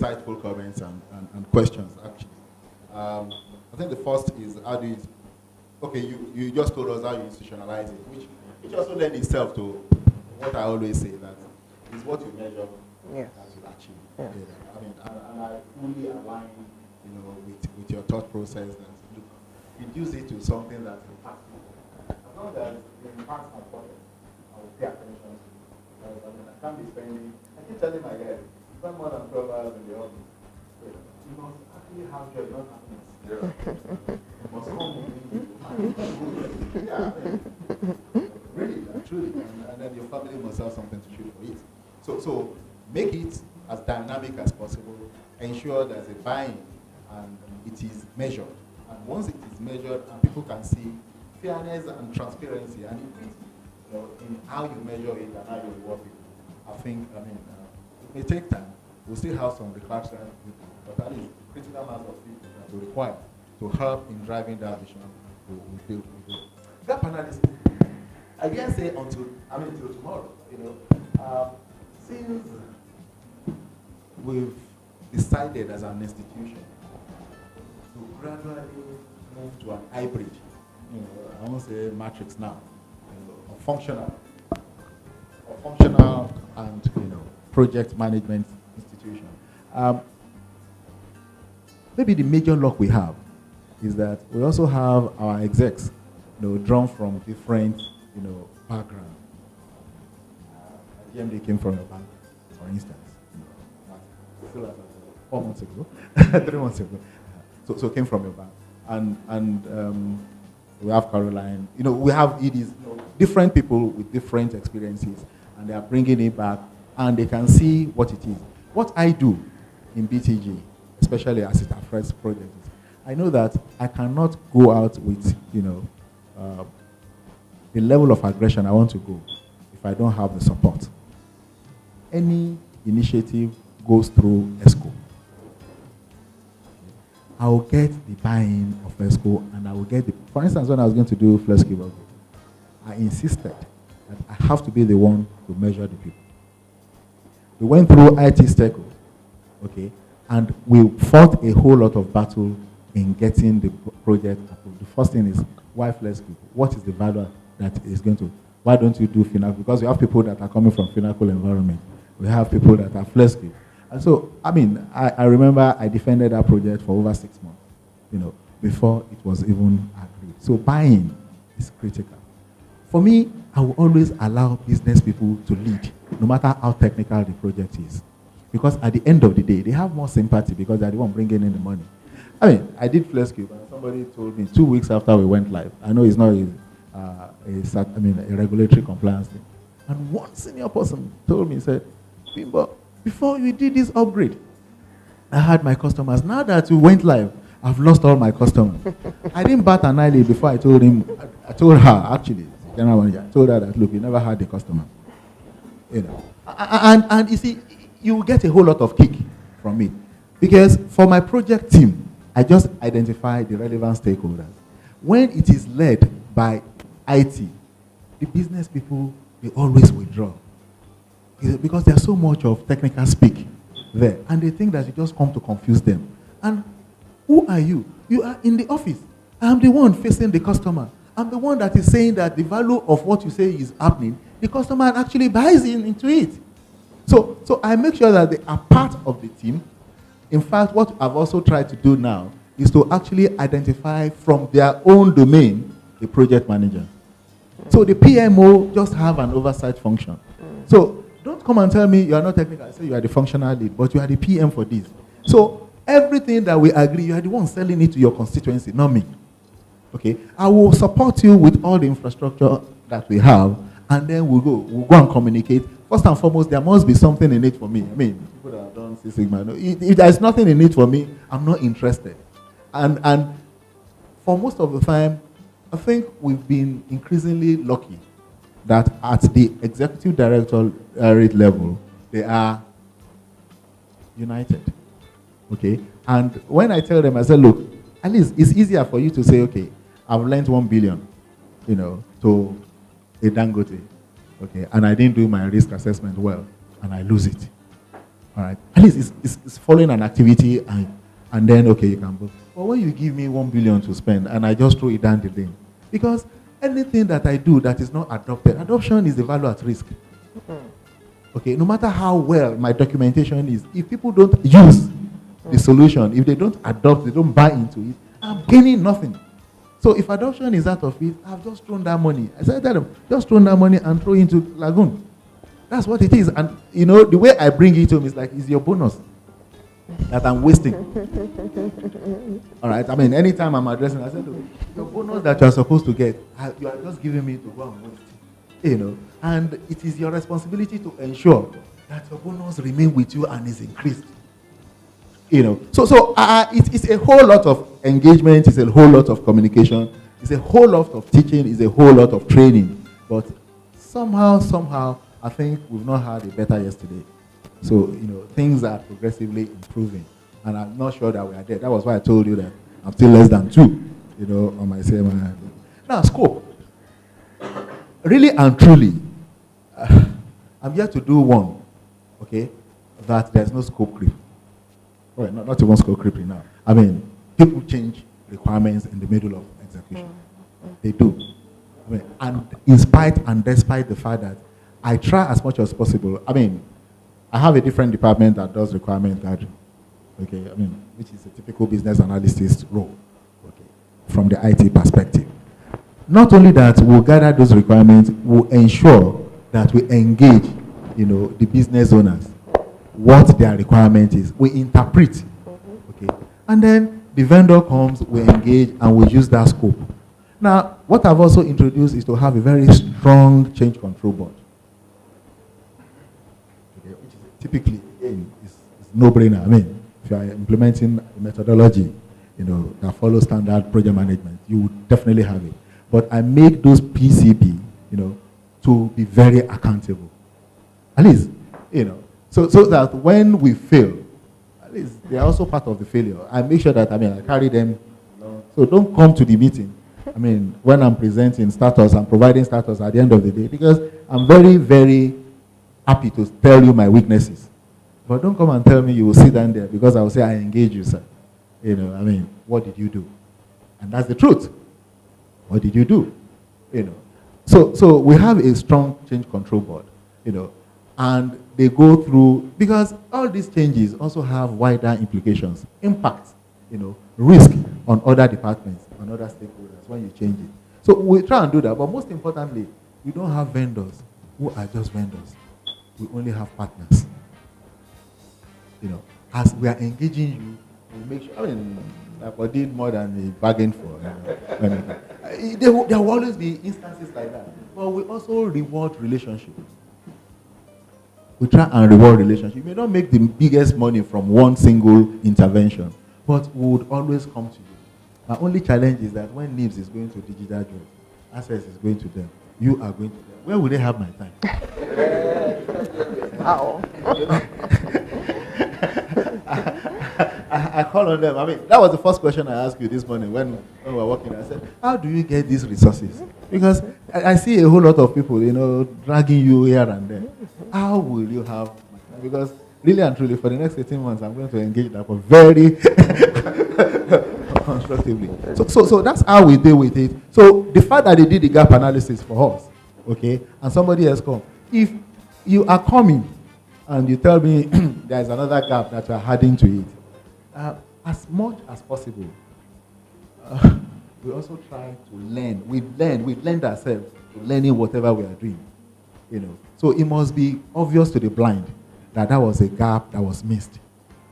insightful comments and questions, actually. I think the first is, how do you, okay, you just told us how you institutionalize it, which also lends itself to what I always say, that is what you measure that you achieve. Yeah. I mean, and I fully align, with your thought process that, look, reduce it to something that's impactful. As long as it impacts my project, I will pay attention to it. Because, I mean, I can't be spending, I keep telling my guys, spend more than 12 hours in the office. You must actually have joy, not happiness. You must come with yeah, I mean, really, truly. And then your family must have something to shoot for it. So make it as dynamic as possible. Ensure there's a buy-in and it is measured. And once it is measured and people can see fairness and transparency and in how you measure it and how you reward people, I think, it may take time. We'll still have some recapture, but at least critical mass of people that we require to help in driving that vision will do. That panelist, I guess say until tomorrow, since we've decided as an institution to gradually move to an hybrid, I won't say matrix now, or functional and project management institution. Maybe the major luck we have is that we also have our execs, drawn from different, backgrounds. GMD came from a bank, for instance. Still as 4 months ago, 3 months ago. So came from a bank, and we have Caroline. We have EDs, different people with different experiences, and they are bringing it back, and they can see what it is. What I do in BTG, especially as it affects projects, I know that I cannot go out with, the level of aggression I want to go if I don't have the support. Any initiative goes through ESCO. I will get the buy-in of ESCO, and I will get for instance, when I was going to do FlexCube, I insisted that I have to be the one to measure the people. We went through IT Stakeholder, and we fought a whole lot of battle in getting the project approved. The first thing is, why FlexCube? What is the value that is going to? Why don't you do Finacle? Because we have people that are coming from Finacle environment. We have people that are FlexCube. And so, I remember I defended that project for over 6 months, before it was even agreed. So buy-in is critical. For me, I will always allow business people to lead, no matter how technical the project is. Because at the end of the day, they have more sympathy because they're the one bringing in the money. I did FlexCube, and somebody told me 2 weeks after we went live, I know it's not a regulatory compliance thing. And one senior person told me, said, Bimbo, before we did this upgrade, I had my customers. Now that we went live, I've lost all my customers. I didn't bat an eyelid before I told her, actually, general manager, I told her that, look, you never had a customer. And you see, you will get a whole lot of kick from me. Because for my project team, I just identify the relevant stakeholders. When it is led by IT, the business people, they always withdraw. Because there's so much of technical speak there. And they think that you just come to confuse them. And who are you? You are in the office. I'm the one facing the customer. I'm the one that is saying that the value of what you say is happening, the customer actually buys into it. So I make sure that they are part of the team. In fact, what I've also tried to do now is to actually identify from their own domain a project manager. So the PMO just have an oversight function. So don't come and tell me you are not technical. I say you are the functional lead, but you are the PM for this. So everything that we agree, you are the one selling it to your constituency, not me. I will support you with all the infrastructure that we have, and then we'll go and communicate. First and foremost, there must be something in it for me. People that have done Six Sigma, if there's nothing in it for me, I'm not interested. And for most of the time, I think we've been increasingly lucky that at the executive directorate level, they are united. And when I tell them, I say, look, at least it's easier for you to say, okay, I've lent 1 billion, to a Dangote, and I didn't do my risk assessment well, and I lose it. All right. At least it's following an activity and then, okay, you can book. But when you give me 1 billion to spend and I just throw it down the lane, because anything that I do that is not adopted, adoption is the value at risk. Okay, no matter how well my documentation is, if people don't use the solution, if they don't adopt, they don't buy into it, I'm gaining nothing. So if adoption is out of it, I've just thrown that money. I said to them, just throw that money and throw into Lagoon. That's what it is. And you know, the way I bring it home is like, it's your bonus that I'm wasting. All right. I mean, anytime I'm addressing, I said, your bonus that you're supposed to get, you are just giving me to go and waste. You know, and it is your responsibility to ensure that your bonus remain with you and is increased. You know, so it's a whole lot of engagement, it's a whole lot of communication, it's a whole lot of teaching, it's a whole lot of training. But somehow, I think we've not had a better yesterday. So, you know, things are progressively improving. And I'm not sure that we are there. That was why I told you that I'm still less than 2, you know, on my same. Now, scope. Really and truly, I'm here to do one, okay, that there's no scope creep. Well, not even scope creeping now. I mean, people change requirements in the middle of execution. They do. I mean, and in spite and despite the fact that I try as much as possible. I mean, I have a different department that does requirement gathering, okay, I mean, which is a typical business analyst role, okay, from the IT perspective. Not only that, we'll gather those requirements, we'll ensure that we engage, you know, the business owners, what their requirement is. We interpret, okay, and then the vendor comes, we engage, and we use that scope. Now, what I've also introduced is to have a very strong change control board. Okay, which is typically, again, is no-brainer. I mean, if you are implementing a methodology, you know, that follows standard project management, you would definitely have it. But I make those PCB, you know, to be very accountable. At least, you know, so that when we fail, at least they are also part of the failure. I make sure that, I mean, I carry them along. So don't come to the meeting, I mean, when I'm presenting status, I'm providing status at the end of the day, because I'm very, very happy to tell you my weaknesses. But don't come and tell me you will sit down there, because I will say, I engage you, sir. You know, I mean, what did you do? And that's the truth. What did you do? You know, so we have a strong change control board, you know, and they go through, because all these changes also have wider implications, impact, you know, risk on other departments, on other stakeholders when you change it. So we try and do that, but most importantly, we don't have vendors who are just vendors. We only have partners. You know, as we are engaging you, we make sure, I mean, I did more than a bargain for. There will always be instances like that. But we also reward relationship. We try and reward relationship. You may not make the biggest money from one single intervention, but we would always come to you. My only challenge is that when NIBS is going to digital jobs, Access is going to them, you are going to them. Where will they have my time? I call on them. I mean, that was the first question I asked you this morning when we were working. I said, how do you get these resources? Because I see a whole lot of people, you know, dragging you here and there. How will you have my time? Because really and truly, for the next 18 months, I'm going to engage that very constructively. So that's how we deal with it. So the fact that they did the gap analysis for us, okay, and somebody else come. If you are coming and you tell me there's another gap that you are adding to it, as much as possible, we also try to learn. We lend ourselves to learning whatever we are doing. You know, so it must be obvious to the blind that was a gap that was missed.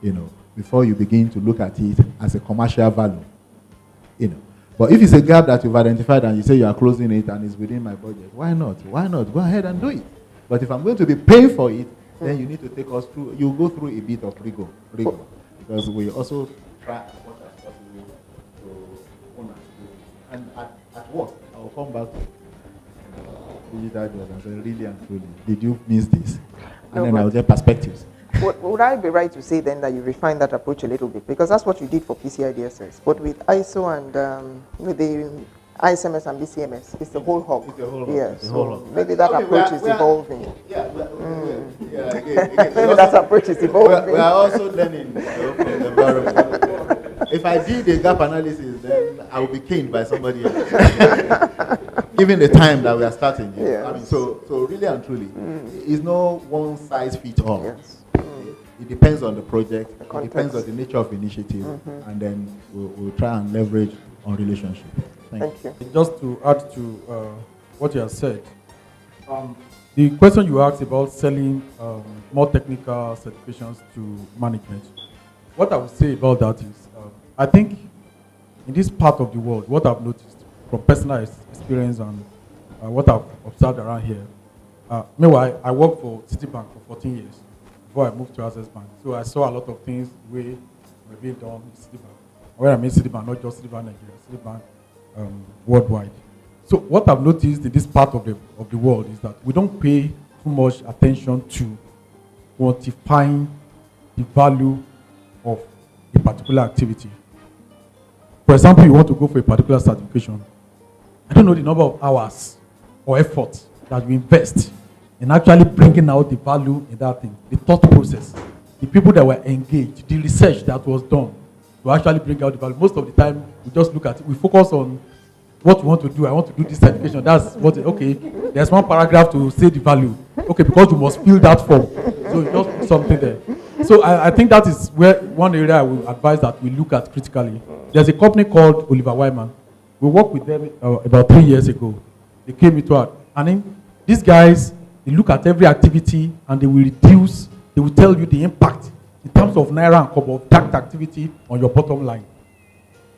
You know, before you begin to look at it as a commercial value. You know, but if it's a gap that you've identified and you say you are closing it and it's within my budget, why not? Why not? Go ahead and do it. But if I'm going to be paying for it, then you need to take us through. You go through a bit of rigor. Because we also try as much as possible to own our. And at work, I will come back to digital jobs and say, really and truly, did you miss this? And then I'll get perspectives. Would I be right to say then that you refine that approach a little bit? Because that's what you did for PCI DSS. But with ISO and with the ISMS and BCMS. It's the whole hog. It's the whole hog. Yes. It's the whole hog. Maybe that approach is evolving. Yeah, Maybe that approach is evolving. We are also learning from the environment. If I did a gap analysis, then I will be caned by somebody else. Given the time that we are starting. Yes. I mean, so really and truly, it's no one size fits all. Yes. It depends on the project, The it context. depends on the nature of initiative, and then we'll try and leverage on relationship. Thank you. Just to add to what you have said, the question you asked about selling more technical certifications to management, what I would say about that is, I think in this part of the world, what I've noticed from personal experience and what I've observed around here, meanwhile, I worked for Citibank for 14 years before I moved to Access Bank. So I saw a lot of things were being done in Citibank. When I mean Citibank, not just Citibank Nigeria, Citibank worldwide. So what I've noticed in this part of the world is that we don't pay too much attention to quantifying the value of a particular activity. For example, you want to go for a particular certification. I don't know the number of hours or effort that you invest in actually bringing out the value in that thing, the thought process, the people that were engaged, the research that was done to actually bring out the value. Most of the time, we just look at it, we focus on what we want to do. I want to do this certification. That's what, okay, there's one paragraph to say the value. Okay, because you must fill that form. So you just put something there. So I think that is where one area I will advise that we look at critically. There's a company called Oliver Wyman. We worked with them about 3 years ago. They came into us. And then these guys, they look at every activity and they will tell you the impact in terms of naira and kobo of that activity on your bottom line.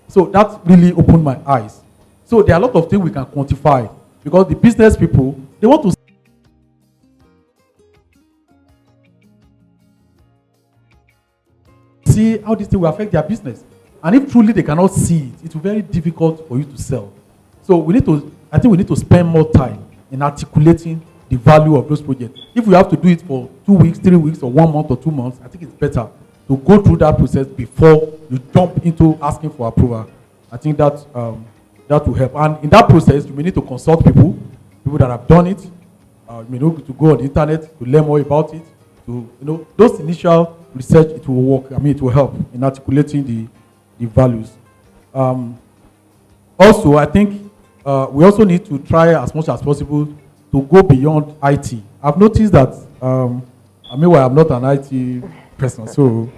So that really opened my eyes. So there are a lot of things we can quantify because the business people, they want to see how this thing will affect their business. And if truly they cannot see it, it will be very difficult for you to sell. So I think we need to spend more time in articulating the value of those projects. If we have to do it for 2 weeks, 3 weeks, or 1 month or 2 months, I think it's better to go through that process before you jump into asking for approval. I think that will help. And in that process, you may need to consult people that have done it. You may need to go on the internet to learn more about it. Those initial research, it will work. I mean, it will help in articulating the values. Also, I think we also need to try as much as possible to go beyond IT. I've noticed that, I'm not an IT person, so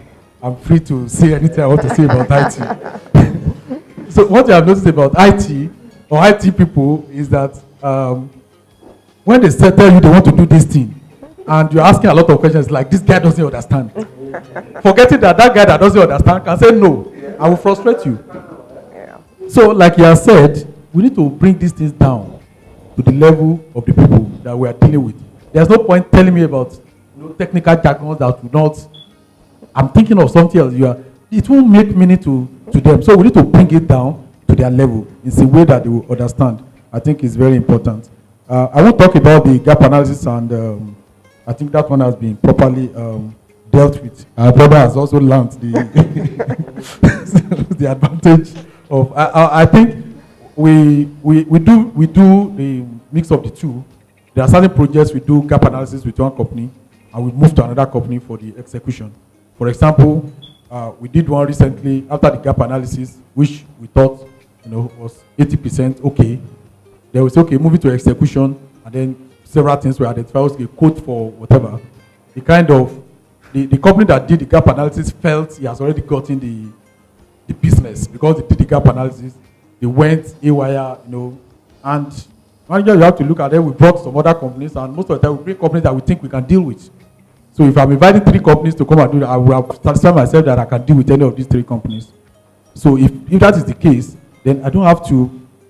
I'm free to say anything I want to say about IT. So what I have noticed about IT or IT people is that when they tell you they want to do this thing, and you're asking a lot of questions like, this guy doesn't understand. Forgetting that guy that doesn't understand can say no. I will frustrate you. Yeah. So like you have said, we need to bring these things down to the level of the people that we are dealing with. There's no point telling me about technical jargon that will not. I'm thinking of something else. It won't make meaning to them. So we need to bring it down to their level in a way that they will understand. I think it's very important. I won't talk about the gap analysis, and I think that one has been properly dealt with. Our brother has also learned the advantage of. I think we do the mix of the two. There are certain projects we do gap analysis with one company, and we move to another company for the execution. For example, we did one recently after the gap analysis, which we thought was 80% okay. They will say, okay, move it to execution, and then several things were identified, okay, code for whatever. The company that did the gap analysis felt he has already gotten the business because they did the gap analysis. They went haywire, and manager, you have to look at them. We brought some other companies, and most of the time we bring companies that we think we can deal with. So if I'm inviting 3 companies to come and do that, I will have satisfied myself that I can deal with any of these 3 companies. So if that is the case, then I don't have to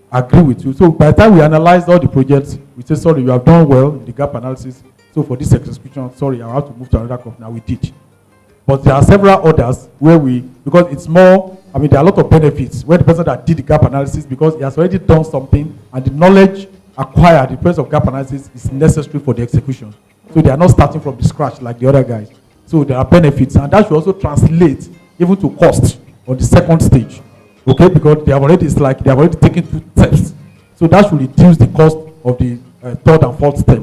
agree with you. So by the time we analyze all the projects, we say, sorry, you have done well in the gap analysis. So for this execution, sorry, I have to move to another company. We did. But there are several others where because it's more, there are a lot of benefits where the person that did the gap analysis, because he has already done something, and the knowledge acquired in place of gap analysis is necessary for the execution. So they are not starting from the scratch like the other guys. So there are benefits, and that should also translate even to cost on the second stage. Okay, because they have already taken 2 steps So that should reduce the cost of the third and fourth step.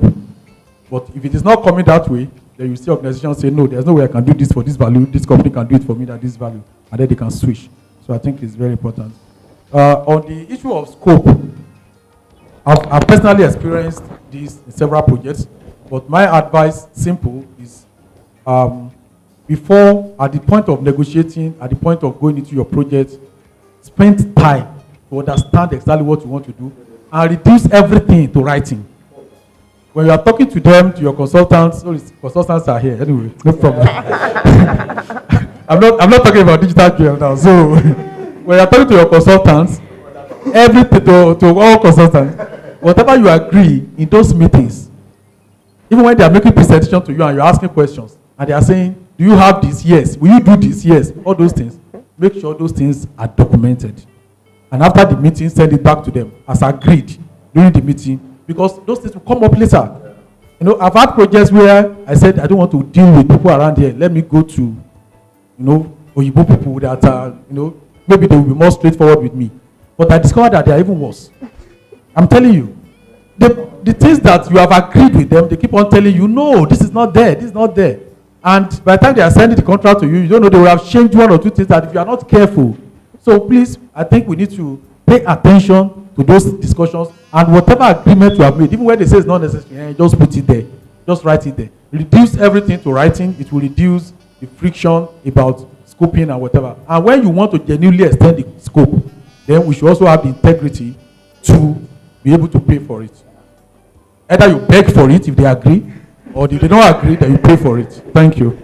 But if it is not coming that way, then you see organizations say, no, there's no way I can do this for this value. This company can do it for me at this value. And then they can switch. So I think it's very important. On the issue of scope, I've personally experienced this in several projects. But my advice, simple, is before, at the point of negotiating, at the point of going into your project, spend time to understand exactly what you want to do and reduce everything to writing. When you are talking to them, to your consultants, consultants are here anyway, no problem. I'm not talking about digital GM now. So when you are talking to your consultants, everything to all consultants, whatever you agree in those meetings, even when they are making presentation to you and you're asking questions, and they are saying, do you have this? Yes. Will you do this? Yes. All those things. Make sure those things are documented. And after the meeting, send it back to them as agreed during the meeting, because those things will come up later. You know, I've had projects where I said, I don't want to deal with people around here. Let me go to, Oyibo people that are, maybe they will be more straightforward with me. But I discovered that they are even worse. I'm telling you. The things that you have agreed with them, they keep on telling you, no, this is not there, this is not there. And by the time they are sending the contract to you, you don't know, they will have changed one or two things that if you are not careful. So please, I think we need to pay attention to those discussions, and whatever agreement you have made, even when they say it's not necessary, just put it there. Just write it there. Reduce everything to writing. It will reduce the friction about scoping and whatever. And when you want to genuinely extend the scope, then we should also have the integrity to be able to pay for it. Either you beg for it if they agree, or if they don't agree, then you pay for it. Thank you.